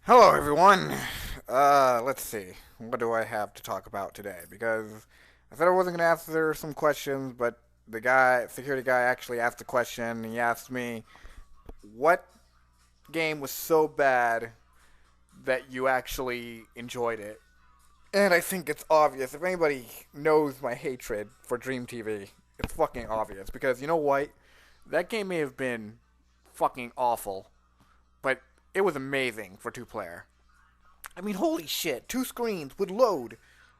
Hello, everyone. Let's see. What do I have to talk about today? Because I said I wasn't going to answer some questions, but security guy, actually asked a question. He asked me, "What game was so bad that you actually enjoyed it?" And I think it's obvious. If anybody knows my hatred for Dream TV, it's fucking obvious. Because you know what? That game may have been fucking awful, but it was amazing for two player. I mean, holy shit, two screens would load.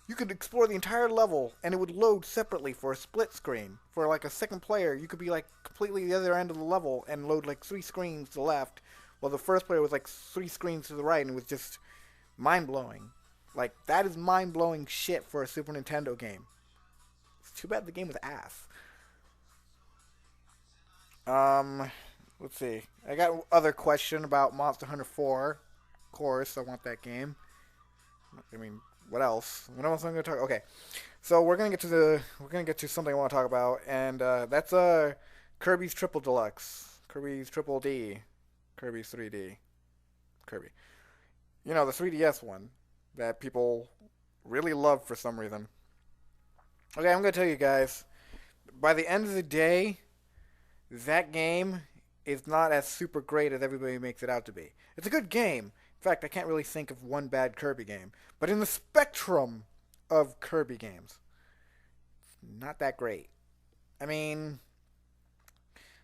You could explore the entire level, and it would load separately for a split screen. For like a second player, you could be like completely the other end of the level and load like three screens to the left, while the first player was like three screens to the right, and it was just mind blowing. Like, that is mind blowing shit for a Super Nintendo game. It's too bad the game was ass. Um, let's see. I got other question about Monster Hunter 4. Of course, I want that game. I mean, what else? What else am I going to talk? Okay, so we're gonna get to something I want to talk about, and that's Kirby's Triple Deluxe, Kirby's Triple D, Kirby's 3D, Kirby. You know, the 3DS one that people really love for some reason. Okay, I'm gonna tell you guys. By the end of the day, that game is not as super great as everybody makes it out to be. It's a good game. In fact, I can't really think of one bad Kirby game. But in the spectrum of Kirby games, not that great. I mean,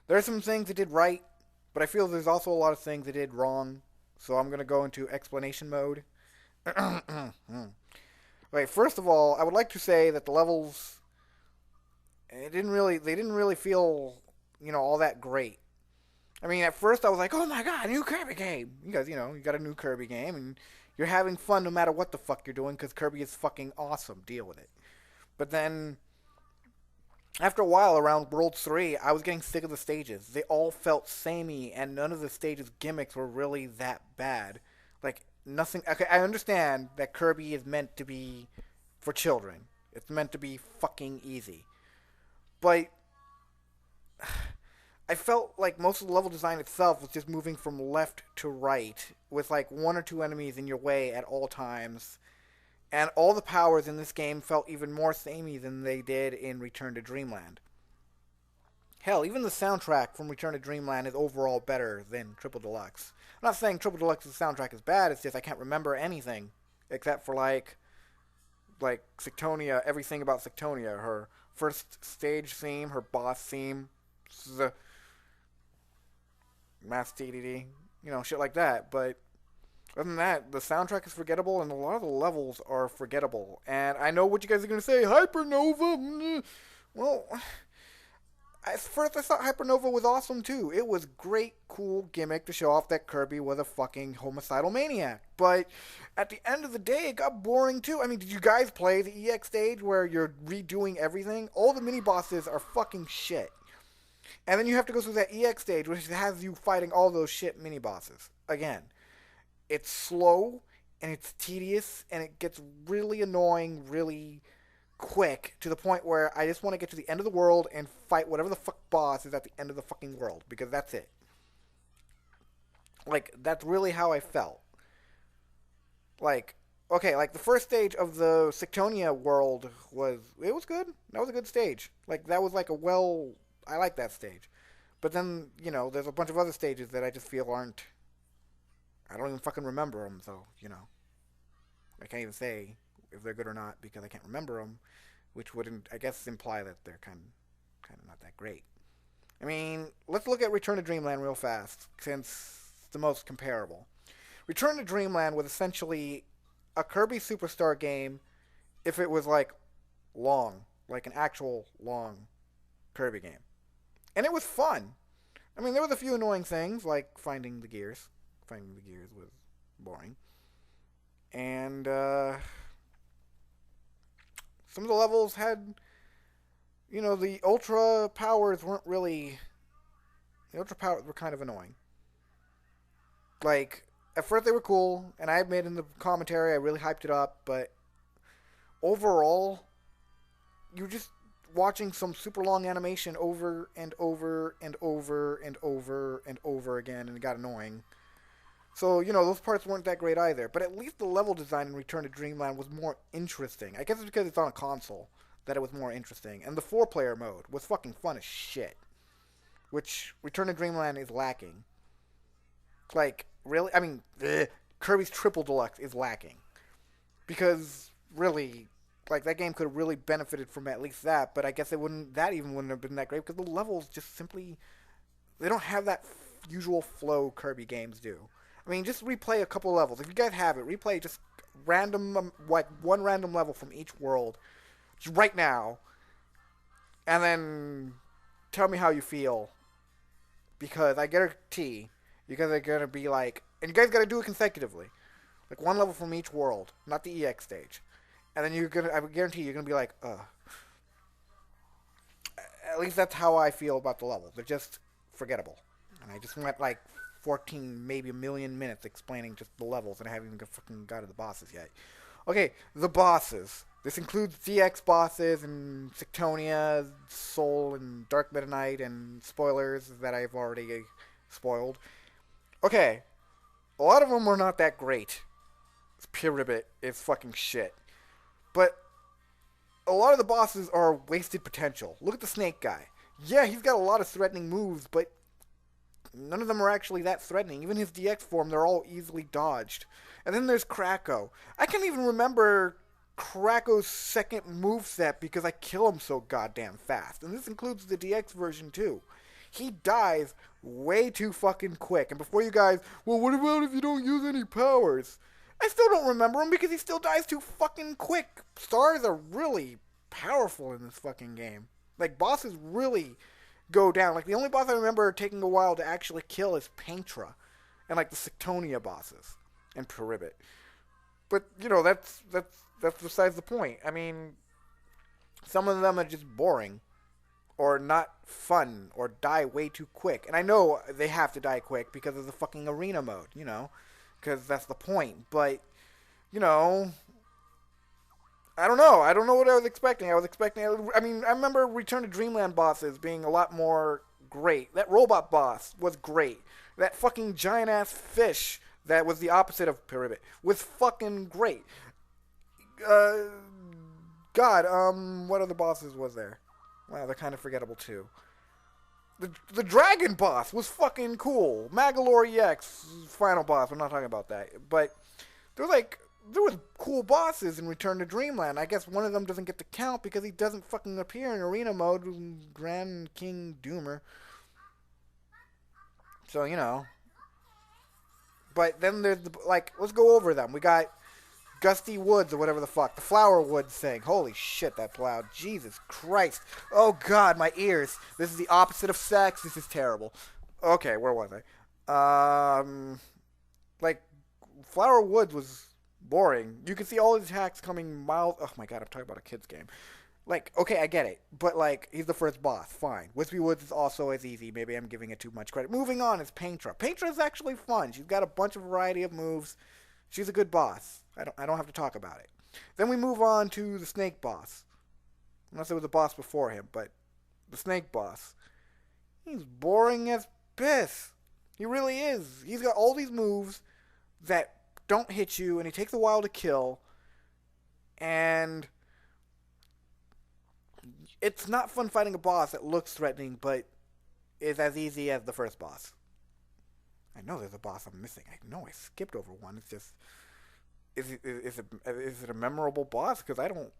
there are some things it did right, but I feel there's also a lot of things it did wrong. So I'm going to go into explanation mode. Wait, first of all, I would like to say that the levels they didn't really feel, all that great. I mean, at first I was like, "Oh my god, new Kirby game!" You guys, you got a new Kirby game, and you're having fun no matter what the fuck you're doing because Kirby is fucking awesome. Deal with it. But then, after a while, around World 3, I was getting sick of the stages. They all felt samey, and none of the stages' gimmicks were really that bad. Like, nothing. Okay, I understand that Kirby is meant to be for children. It's meant to be fucking easy. But I felt like most of the level design itself was just moving from left to right with like one or two enemies in your way at all times. And all the powers in this game felt even more samey than they did in Return to Dreamland. Hell, even the soundtrack from Return to Dreamland is overall better than Triple Deluxe. I'm not saying Triple Deluxe's soundtrack is bad, it's just I can't remember anything except for like Sectonia, everything about Sectonia, her first stage theme, her boss theme, the Mass TDD, shit like that. But other than that, the soundtrack is forgettable, and a lot of the levels are forgettable. And I know what you guys are gonna say, Hypernova. Well, at first I thought Hypernova was awesome too. It was great, cool gimmick to show off that Kirby was a fucking homicidal maniac. But at the end of the day, it got boring too. I mean, did you guys play the EX stage where you're redoing everything? All the mini bosses are fucking shit. And then you have to go through that EX stage, which has you fighting all those shit mini bosses. Again, it's slow and it's tedious and it gets really annoying really quick to the point where I just want to get to the end of the world and fight whatever the fuck boss is at the end of the fucking world because that's it. Like, that's really how I felt. Like, okay, like the first stage of the Sectonia world it was good. That was a good stage. Like, that was like I like that stage. But then, there's a bunch of other stages that I just feel aren't. I don't even fucking remember them, so, I can't even say if they're good or not because I can't remember them, which wouldn't, I guess, imply that they're kind of not that great. I mean, let's look at Return to Dreamland real fast, since it's the most comparable. Return to Dreamland was essentially a Kirby Superstar game if it was, like, long. Like an actual long Kirby game. And it was fun. I mean, there was a few annoying things, like finding the gears. Finding the gears was boring. And some of the levels had, the ultra powers weren't really. The ultra powers were kind of annoying. Like, at first they were cool, and I admit in the commentary I really hyped it up, but overall, you just watching some super long animation over and over and over and over and over again, and it got annoying. So, those parts weren't that great either. But at least the level design in Return to Dreamland was more interesting. I guess it's because it's on a console that it was more interesting. And the 4-player mode was fucking fun as shit. Which Return to Dreamland is lacking. Like, really? I mean, Kirby's Triple Deluxe is lacking. Because, really, like, that game could have really benefited from at least that. But I guess that even wouldn't have been that great. Because the levels just simply, they don't have that usual flow Kirby games do. I mean, just replay a couple levels. If you guys have it, replay just one random level from each world just right now, and then tell me how you feel. Because I guarantee you guys are gonna be like, and you guys gotta do it consecutively, like one level from each world, not the EX stage, and then I guarantee you're gonna be like, ugh. At least that's how I feel about the levels. They're just forgettable, and I just went like 14, maybe a million minutes explaining just the levels, and I haven't even fucking got to the bosses yet. Okay, the bosses. This includes DX bosses and Sectonia, Soul, and Dark Meta Knight, and spoilers that I've already spoiled. Okay, a lot of them are not that great. Pyramid is fucking shit. But a lot of the bosses are wasted potential. Look at the snake guy. Yeah, he's got a lot of threatening moves, but none of them are actually that threatening. Even his DX form, they're all easily dodged. And then there's Kracko. I can't even remember Kracko's second moveset because I kill him so goddamn fast. And this includes the DX version too. He dies way too fucking quick. And before you guys, well, what about if you don't use any powers? I still don't remember him because he still dies too fucking quick. Stars are really powerful in this fucking game. Like, bosses really go down. Like, the only boss I remember taking a while to actually kill is Paintra. And, like, the Sectonia bosses. And Pyramid. But, that's besides the point. I mean, some of them are just boring. Or not fun. Or die way too quick. And I know they have to die quick because of the fucking arena mode, because that's the point. But, I don't know. I don't know what I was expecting. I remember Return to Dreamland bosses being a lot more great. That robot boss was great. That fucking giant-ass fish that was the opposite of Pyramid was fucking great. What other bosses was there? Wow, they're kind of forgettable too. The dragon boss was fucking cool. Magalore EX, final boss. I'm not talking about that. But there was cool bosses in Return to Dreamland. I guess one of them doesn't get to count because he doesn't fucking appear in arena mode with Grand King Doomer. So, But then there's let's go over them. We got Gusty Woods or whatever the fuck. The Flower Woods thing. Holy shit, that's loud. Jesus Christ. Oh god, my ears. This is the opposite of sex. This is terrible. Okay, where was I? Flower Woods was boring. You can see all his attacks coming miles. Oh my god, I'm talking about a kid's game. Okay, I get it. But, he's the first boss. Fine. Wispy Woods is also as easy. Maybe I'm giving it too much credit. Moving on is Paintra. Paintra is actually fun. She's got a bunch of variety of moves. She's a good boss. I don't have to talk about it. Then we move on to the snake boss. Unless there was a boss before him, but the snake boss. He's boring as piss. He really is. He's got all these moves that don't hit you, and he takes a while to kill. And it's not fun fighting a boss that looks threatening, but is as easy as the first boss. I know there's a boss I'm missing. I know I skipped over one. It's just, is it a memorable boss? Because I don't.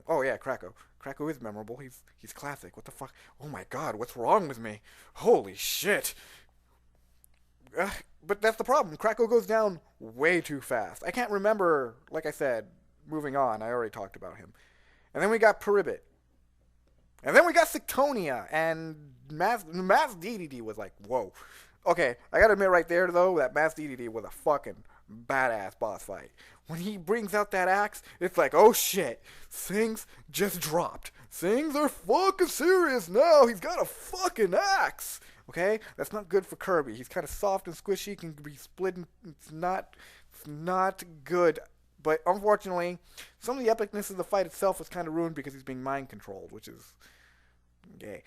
Oh yeah, Kracko. Kracko is memorable. He's classic. What the fuck? Oh my god, what's wrong with me? Holy shit. But that's the problem. Kracko goes down way too fast. I can't remember, like I said, moving on. I already talked about him. And then we got Pyramid. And then we got Sectonia. And Mass DDD was like, whoa. Okay, I gotta admit right there, though, that Mass DDD was a fucking badass boss fight. When he brings out that axe, it's like, oh shit, things just dropped. Things are fucking serious now. He's got a fucking axe. Okay? That's not good for Kirby. He's kind of soft and squishy, can be split. It's not good. But unfortunately, some of the epicness of the fight itself was kind of ruined because he's being mind controlled, which is gay.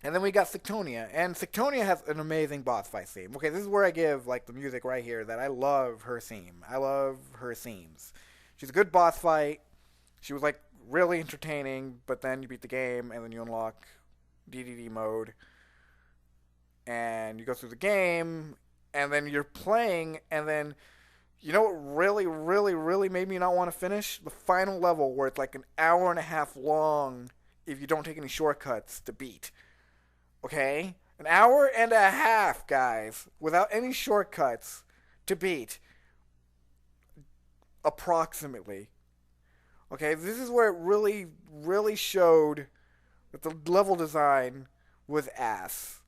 And then we got Sectonia, and Sectonia has an amazing boss fight theme. Okay, this is where I give like the music right here that I love her theme. I love her themes. She's a good boss fight. She was like really entertaining, but then you beat the game and then you unlock DDD mode and you go through the game and then you're playing and then you know what really, really, really made me not want to finish? The final level where it's like an hour and a half long if you don't take any shortcuts to beat. Okay? An hour and a half, guys, without any shortcuts to beat. Approximately. Okay, this is where it really, really showed that the level design was ass.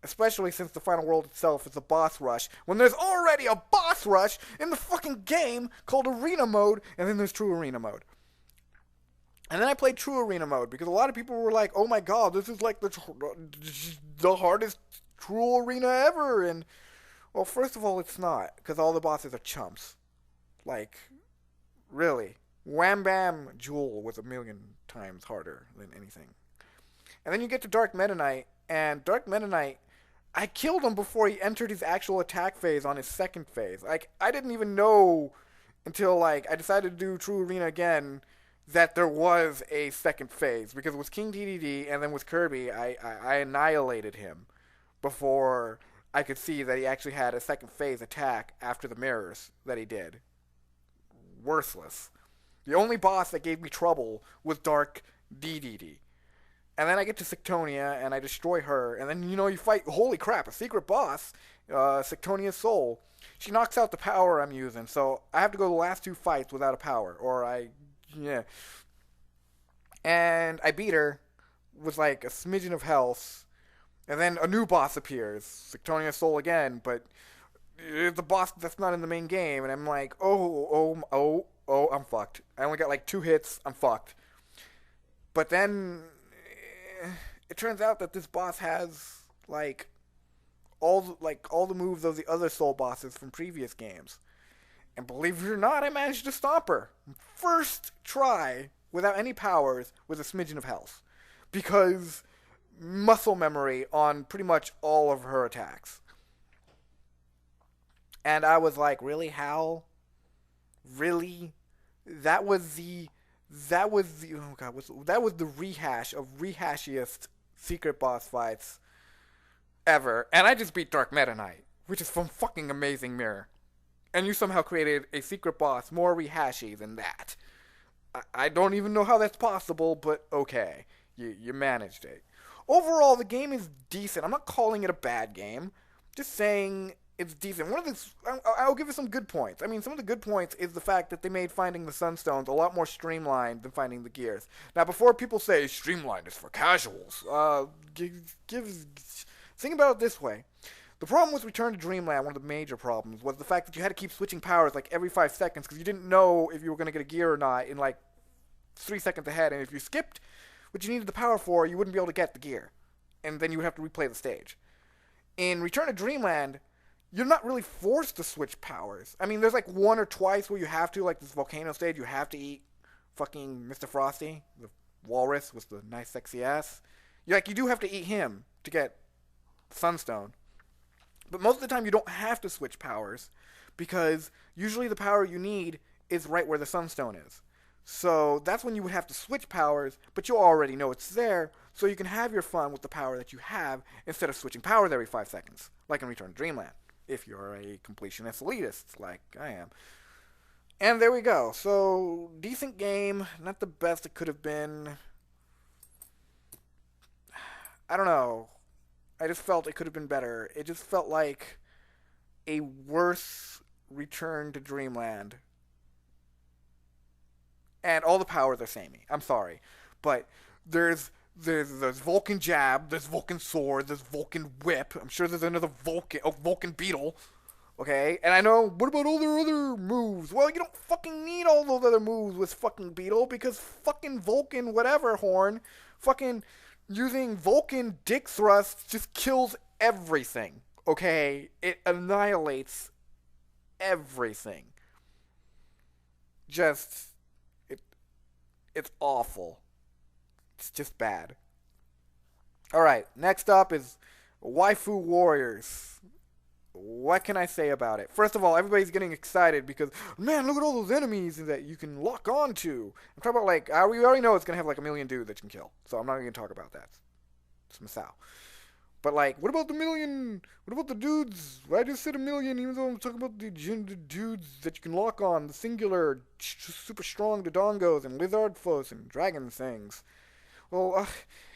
Especially since the final world itself is a boss rush, when there's already a boss rush in the fucking game called Arena Mode, and then there's True Arena Mode. And then I played True Arena Mode because a lot of people were like, "Oh my god, this is like the hardest True Arena ever." And well, first of all, it's not because all the bosses are chumps. Like, really, Wham Bam Jewel was a million times harder than anything. And then you get to Dark Meta Knight, and Dark Meta Knight, I killed him before he entered his actual attack phase on his second phase. Like, I didn't even know until like I decided to do True Arena again that there was a second phase because with King DDD and then with Kirby, I annihilated him before I could see that he actually had a second phase attack after the mirrors that he did. Worthless. The only boss that gave me trouble was Dark DDD. And then I get to Sectonia and I destroy her. And then, you know, you fight, holy crap, a secret boss, Sectonia's Soul. She knocks out the power I'm using. So I have to go the last two fights without a power. Yeah. And I beat her with like a smidgen of health. And then a new boss appears, Sectonia's Soul again. But it's a boss that's not in the main game. And I'm like, oh, I'm fucked. I only got like 2 hits. I'm fucked. But then it turns out that this boss has like all the moves of the other soul bosses from previous games. And believe it or not, I managed to stomp her. First try, without any powers, with a smidgen of health. Because muscle memory on pretty much all of her attacks. And I was like, really, Hal? Really? That was the rehash of rehashiest secret boss fights ever. And I just beat Dark Meta Knight, which is from fucking Amazing Mirror. And you somehow created a secret boss more rehashy than that. I don't even know how that's possible, but okay. You managed it. Overall, the game is decent. I'm not calling it a bad game. Just saying it's decent. I'll give it some good points. I mean, some of the good points is the fact that they made finding the Sunstones a lot more streamlined than finding the gears. Now, before people say streamlined is for casuals, think about it this way. The problem with Return to Dreamland, one of the major problems, was the fact that you had to keep switching powers like every 5 seconds because you didn't know if you were going to get a gear or not in like 3 seconds ahead. And if you skipped what you needed the power for, you wouldn't be able to get the gear. And then you would have to replay the stage. In Return to Dreamland, you're not really forced to switch powers. I mean, there's like 1 or twice where you have to, like this volcano stage, you have to eat fucking Mr. Frosty, the walrus with the nice sexy ass. You do have to eat him to get Sunstone. But most of the time you don't have to switch powers because usually the power you need is right where the Sunstone is. So that's when you would have to switch powers, but you already know it's there, so you can have your fun with the power that you have instead of switching powers every 5 seconds, like in Return to Dreamland, if you're a completionist elitist like I am. And there we go. So, decent game, not the best it could have been. I don't know. I just felt it could have been better. It just felt like a worse Return to Dreamland. And all the powers are samey. I'm sorry. But there's Vulcan Jab, there's Vulcan Sword, there's Vulcan Whip. I'm sure there's another Vulcan Beetle. Okay? And I know, what about all their other moves? Well, you don't fucking need all those other moves with fucking Beetle because fucking Vulcan whatever horn fucking using Vulcan dick thrust just kills everything. Okay? It annihilates everything. It's awful. It's just bad. All right, next up is Waifu Warriors. What can I say about it? First of all, everybody's getting excited because, man, look at all those enemies that you can lock onto. I'm talking about, like, we already know it's going to have, like, a million dudes that you can kill. So I'm not even going to talk about that. It's Masao. But, like, what about the million? What about the dudes? I just said a million, even though I'm talking about the dudes that you can lock on. The singular, super strong Dodongos and lizard foes and dragon things. Well,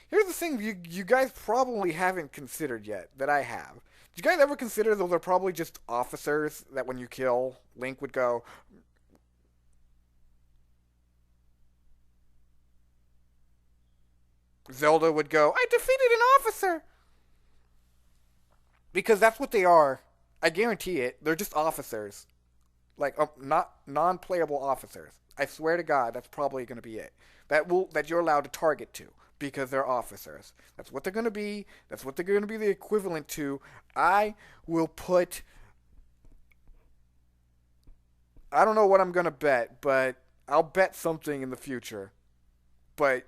here's the thing you guys probably haven't considered yet that I have. Did you guys ever consider those are probably just officers that when you kill, Link would go, Zelda would go, I defeated an officer! Because that's what they are. I guarantee it. They're just officers. Like, not non-playable officers. I swear to God, that's probably going to be it. That you're allowed to target to because they're officers. That's what they're going to be. That's what they're going to be the equivalent to. I will put. I don't know what I'm going to bet, but I'll bet something in the future. But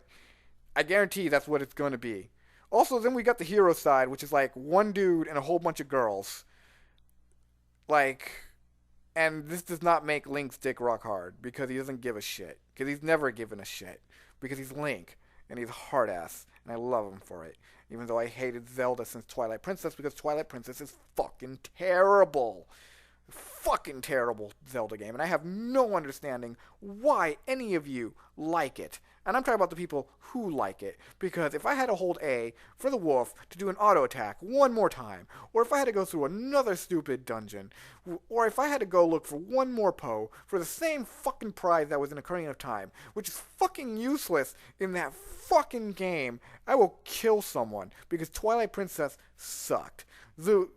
I guarantee that's what it's going to be. Also, then we got the hero side, which is like one dude and a whole bunch of girls. Like, and this does not make Link's dick rock hard because he doesn't give a shit. Because he's never given a shit. Because he's Link and he's hard ass, and I love him for it. Even though I hated Zelda since Twilight Princess because Twilight Princess is fucking terrible. Fucking terrible Zelda game, and I have no understanding why any of you like it. And I'm talking about the people who like it, because if I had to hold A for the wolf to do an auto attack one more time, or if I had to go through another stupid dungeon, or if I had to go look for one more Poe for the same fucking prize that was in Ocarina of Time, which is fucking useless in that fucking game, I will kill someone, because Twilight Princess sucked. The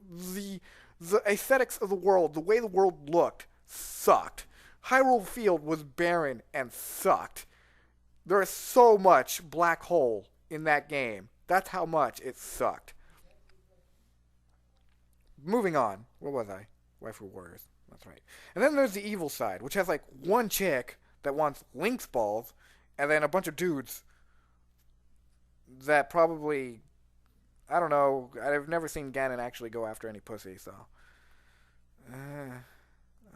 aesthetics of the world, the way the world looked, sucked. Hyrule Field was barren and sucked. There is so much black hole in that game. That's how much it sucked. Moving on. What was I? Waifu Warriors. That's right. And then there's the evil side, which has like one chick that wants Link's balls, and then a bunch of dudes that probably I don't know. I've never seen Ganon actually go after any pussy, so. I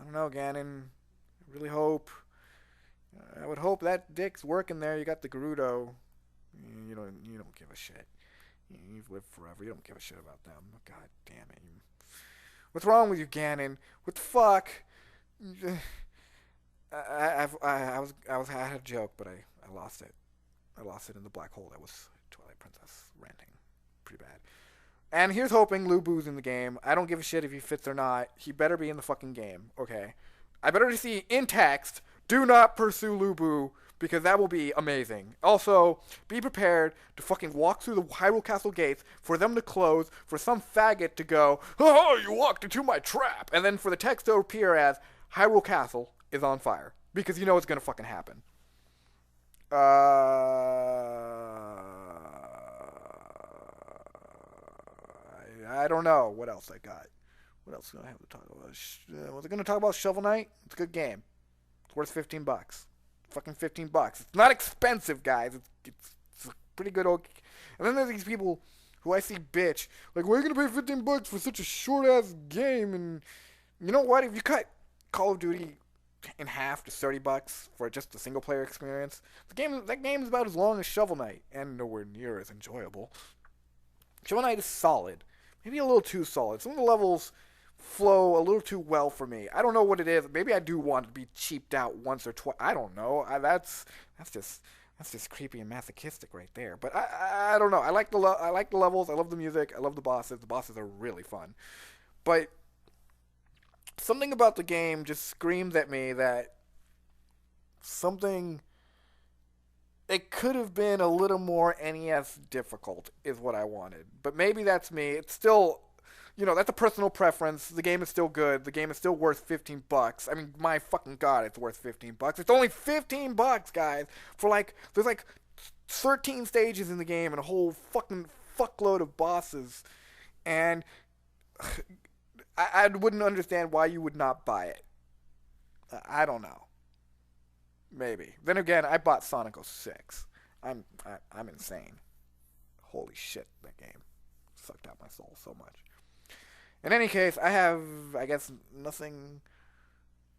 don't know, Ganon. I really hope. I would hope that dick's working there. You got the Gerudo. You don't give a shit. You've lived forever. You don't give a shit about them. God damn it. What's wrong with you, Ganon? What the fuck? I had a joke, but I lost it. I lost it in the black hole that was Twilight Princess ranting. Pretty bad. And here's hoping Lu Bu's in the game. I don't give a shit if he fits or not. He better be in the fucking game, okay? I better see in text, do not pursue Lu Bu, because that will be amazing. Also, be prepared to fucking walk through the Hyrule Castle gates, for them to close, for some faggot to go, oh, you walked into my trap, and then for the text to appear as, Hyrule Castle is on fire. Because you know it's gonna fucking happen. I don't know what else I got. What else do I have to talk about? Was I going to talk about Shovel Knight? It's a good game. It's worth $15. Fucking $15. It's not expensive, guys. It's a pretty good old. And then there's these people who I see bitch like, why are you going to pay $15 for such a short ass game? And you know what? If you cut Call of Duty in half to $30 for just the single player experience, that game is about as long as Shovel Knight and nowhere near as enjoyable. Shovel Knight is solid. Maybe a little too solid. Some of the levels flow a little too well for me. I don't know what it is. Maybe I do want to be cheaped out once or twice. I don't know. That's just creepy and masochistic right there. But I don't know. I like the levels. I love the music. I love the bosses. The bosses are really fun. But something about the game just screams at me that something. It could have been a little more NES difficult, is what I wanted. But maybe that's me. It's still, that's a personal preference. The game is still good. The game is still worth $15. I mean, my fucking God, it's worth $15. It's only $15, guys. There's like 13 stages in the game and a whole fucking fuckload of bosses. And I wouldn't understand why you would not buy it. I don't know. Maybe. Then again, I bought Sonic 06. I'm insane. Holy shit, that game sucked out my soul so much. In any case, I have, I guess, nothing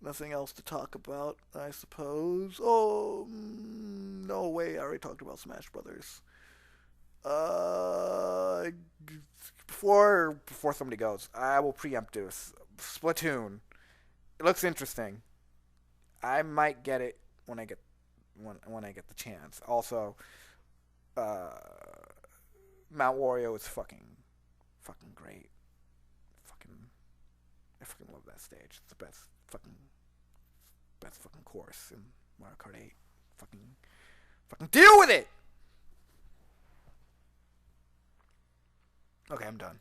else to talk about, I suppose. Oh, no way, I already talked about Smash Brothers. Uh, before somebody goes, I will preempt this. Splatoon. It looks interesting. I might get it when I get the chance. Also, uh, Mount Wario is fucking great. I fucking love that stage. It's the best fucking course in Mario Kart 8. Fucking deal with it. Okay, I'm done.